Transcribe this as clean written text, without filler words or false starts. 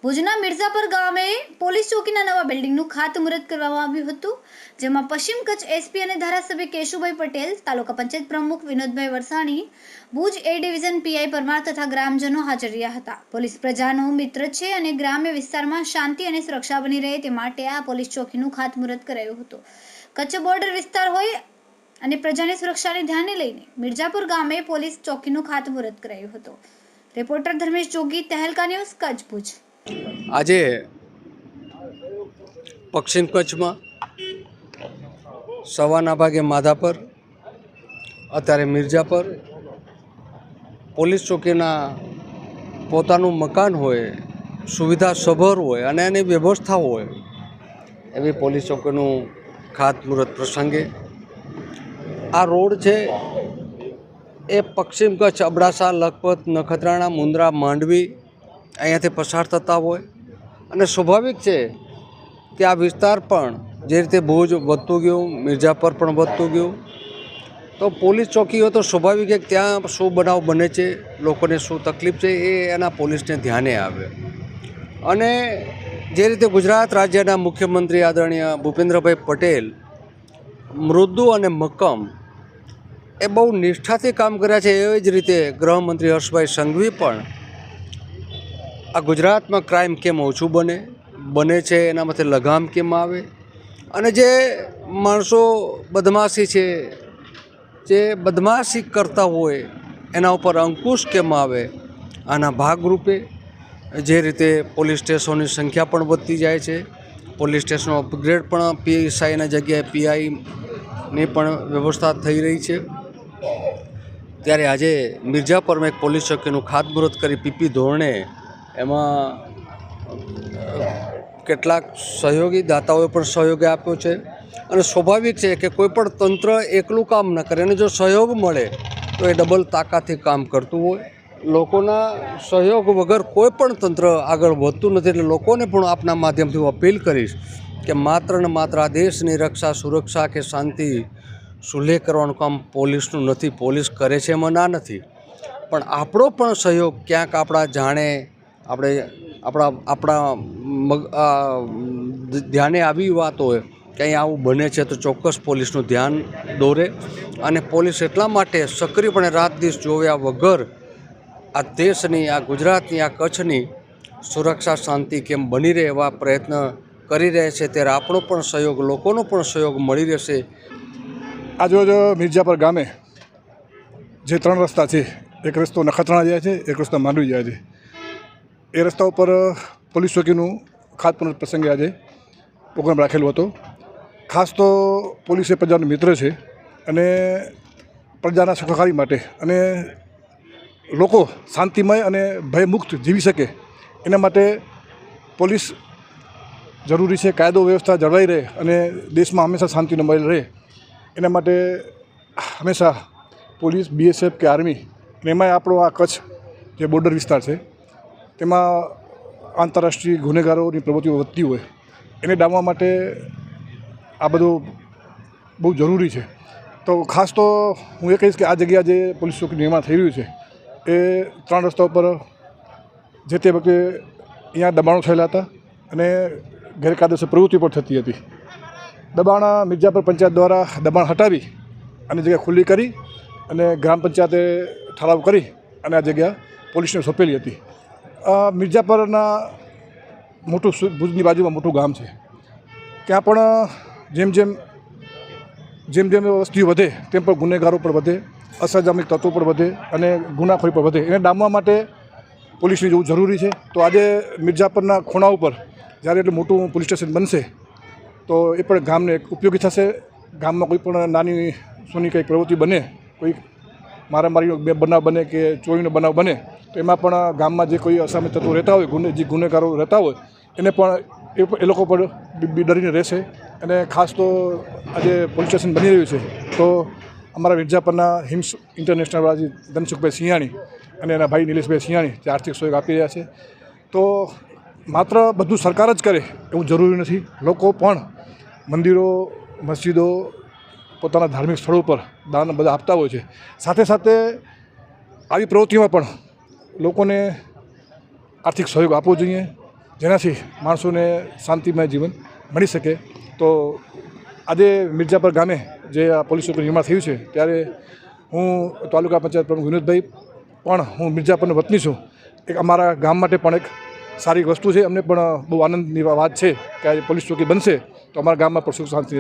ભુજના મિર્ઝાપર ગામે પોલીસ ચોકીના નવા બિલ્ડિંગનું ખાતમુહૂર્ત કરવામાં આવ્યું હતું, જેમાં પશ્ચિમ કચ્છ એસપી અને ધારાસભ્ય કેશુભાઈ પટેલ, તાલુકા પંચાયત પ્રમુખ Vinodbhai Varsani, Bhuj A division PI Parmar તથા ગ્રામજનો હાજર રહ્યા હતા। પોલીસ પ્રજાનો મિત્ર છે અને ગ્રામ્ય વિસ્તારમાં શાંતિ અને સુરક્ષા બની રહે તે માટે આ પોલીસ ચોકીનું ખાતમુહૂર્ત કરાયું હતું। કચ્છ બોર્ડર વિસ્તાર હોય અને પ્રજાની સુરક્ષાને ધ્યાને લઈને મિર્ઝાપુર ગામે પોલીસ ચોકીનું ખાતમુહૂર્ત કરાયું હતું। રિપોર્ટર ધર્મેશ જોગી, તહેલકા ન્યૂઝ, કચ્છ, ભુજ। આજે પશ્ચિમ કચ્છમાં સવારના ભાગે માધાપર, અત્યારે મિર્ઝાપર પોલીસ ચોકીના પોતાનું મકાન હોય, સુવિધા સભર હોય અને એની વ્યવસ્થા હોય એવી પોલીસ ચોકીનું ખાતમુહૂર્ત પ્રસંગે આ રોડ છે એ પશ્ચિમ કચ્છ, અબડાસા, લખપત, નખત્રાણા, મુન્દ્રા, માંડવી અહીંયાથી પસાર થતા હોય અને સ્વાભાવિક છે કે આ વિસ્તાર પણ જે રીતે ભુજ વધતું ગયું, મિર્ઝાપર પણ વધતું ગયું, તો પોલીસ ચોકી હોય તો સ્વાભાવિક છે ત્યાં શું બનાવ બને છે, લોકોને શું તકલીફ છે એ એના પોલીસને ધ્યાને આવે। અને જે રીતે ગુજરાત રાજ્યના મુખ્યમંત્રી આદરણીય ભૂપેન્દ્રભાઈ પટેલ મૃદુ અને મક્કમ એ બહુ નિષ્ઠાથી કામ કર્યા છે, એવી જ રીતે ગૃહમંત્રી હર્ષભાઈ સંઘવી પણ આ ગુજરાતમાં ક્રાઇમ કેમ ઓછું બને છે, એના માટે લગામ કેમ આવે અને જે માણસો બદમાશી છે, જે બદમાશી કરતા હોય એના ઉપર અંકુશ કેમ આવે, આના ભાગરૂપે જે રીતે પોલીસ સ્ટેશનોની સંખ્યા પણ વધતી જાય છે, પોલીસ સ્ટેશનો અપગ્રેડ પણ પીએસઆઈના જગ્યાએ પીઆઈની પણ વ્યવસ્થા થઈ રહી છે। ત્યારે આજે મિર્ઝાપરમાં એક પોલીસ ચોકીનું ખાતમુહૂર્ત કરી પીપી ધોરણે એમાં કેટલાક સહયોગી દાતાઓએ પણ સહયોગ આપ્યો છે અને સ્વાભાવિક છે કે કોઈ પણ તંત્ર એકલું કામ ન કરે અને જો સહયોગ મળે તો એ ડબલ તાકાતથી કામ કરતું હોય। લોકોના સહયોગ વગર કોઈ પણ તંત્ર આગળ વધતું નથી, એટલે લોકોને પણ આપના માધ્યમથી હું અપીલ કરીશ કે માત્ર ને માત્ર આ દેશની રક્ષા, સુરક્ષા કે શાંતિ સુલેહ કરવાનું કામ પોલીસનું નથી। પોલીસ કરે છે એમાં ના નથી, પણ આપણો પણ સહયોગ ક્યાંક આપણા જાણે આપણા ધ્યાને આવી વાત હોય કે અહીં આવું બને છે તો ચોક્કસ પોલીસનું ધ્યાન દોરે અને પોલીસ એટલા માટે સક્રિયપણે રાત દિવસ જોયા વગર આ દેશની, આ ગુજરાતની, આ કચ્છની સુરક્ષા શાંતિ કેમ બની રહે એવા પ્રયત્ન કરી રહ્યા છે। ત્યારે આપણો પણ સહયોગ, લોકોનો પણ સહયોગ મળી રહેશે। આજરોજ મિર્ઝાપર ગામે જે 3 રસ્તા છે, એક રસ્તો નખત્રાણા જાય છે, એક રસ્તો માંડવી જાય છે, એ રસ્તા ઉપર પોલીસ ચોકીનું ખાતમુહૂર્ત પ્રસંગે આજે પ્રોગ્રામ રાખેલો હતો। ખાસ તો પોલીસ એ પ્રજાનો મિત્ર છે અને પ્રજાના સુખાકારી માટે અને લોકો શાંતિમય અને ભયમુક્ત જીવી શકે એના માટે પોલીસ જરૂરી છે। કાયદો વ્યવસ્થા જળવાઈ રહે અને દેશમાં હંમેશા શાંતિનો માહોલ રહે એના માટે હંમેશા પોલીસ, બીએસએફ કે આર્મી અને એમાંય આપણો આ કચ્છ જે બોર્ડર વિસ્તાર છે તેમાં આંતરરાષ્ટ્રીય ગુનેગારોની પ્રવૃત્તિઓ વધતી હોય એને ડામવા માટે આ બધું બહુ જરૂરી છે। તો ખાસ તો હું એ કહીશ કે આ જગ્યા જે પોલીસ ચોકી નિર્માણ થઈ રહ્યું છે એ 3 રસ્તા ઉપર જે તે વખતે અહીંયા દબાણો થયેલા હતા અને ગેરકાયદેસર પ્રવૃત્તિ પણ થતી હતી। દબાણ મિર્ઝાપર પંચાયત દ્વારા દબાણ હટાવી અને જગ્યા ખુલ્લી કરી અને ગ્રામ પંચાયતે ઠરાવ કરી અને આ જગ્યા પોલીસને સોંપેલી હતી। મિર્ઝાપરના મોટું ભુજની બાજુમાં મોટું ગામ છે, ત્યાં પણ જેમ જેમ વસ્તી વધે તેમ પણ ગુનેગારો પણ વધે, અસામાજિક તત્વો પણ વધે અને ગુનાખોરી પણ વધે, એને ડામવા માટે પોલીસની જવું જરૂરી છે। તો આજે મિર્ઝાપરના ખૂણા ઉપર જ્યારે એટલું મોટું પોલીસ સ્ટેશન બનશે તો એ પણ ગામને એક ઉપયોગી થશે। ગામમાં કોઈ પણ નાની સોની કંઈક પ્રવૃત્તિ બને, કોઈ મારામારીનો બનાવ બને કે ચોરીનો બનાવ બને તો એમાં પણ ગામમાં જે કોઈ અસામાજિક તત્વો રહેતા હોય, જે ગુનેગારો રહેતા હોય એને પણ એ લોકો પણ ડરીને રહેશે। અને ખાસ તો આજે પોલીસ સ્ટેશન બની રહ્યું છે તો અમારા મિર્ઝાપરના હિમ્સ ઇન્ટરનેશનલવાળા ધનસુખભાઈ સિંહાણી અને એના ભાઈ નિલેશભાઈ સિંહાણી જે આર્થિક સહયોગ આપી રહ્યા છે। તો માત્ર બધું સરકાર જ કરે એવું જરૂરી નથી, લોકો પણ મંદિરો, મસ્જિદો, પોતાના ધાર્મિક સ્થળો પર દાન બધા આપતા હોય છે। સાથે સાથે આવી પ્રવૃત્તિમાં પણ લોકોને આર્થિક સહયોગ આપવો જોઈએ। જેનાથી માણસોને શાંતિમય જીવન મળી શકે. તો આજે મિર્જાપર ગામે જે આ પોલીસ ચોકીનું નિર્માણ થયું છે ત્યારે હું તાલુકા પંચાયત પ્રમુખ વિનોદભાઈ પણ હું મિર્જાપરનો વતની છું. એક અમારા ગામ માટે પણ એક સારી વસ્તુ છે. અમને પણ બહુ આનંદની વાત છે કે આજે પોલીસ ચોકી બનશે તો અમારા ગામમાં પણ સુખ શાંતિ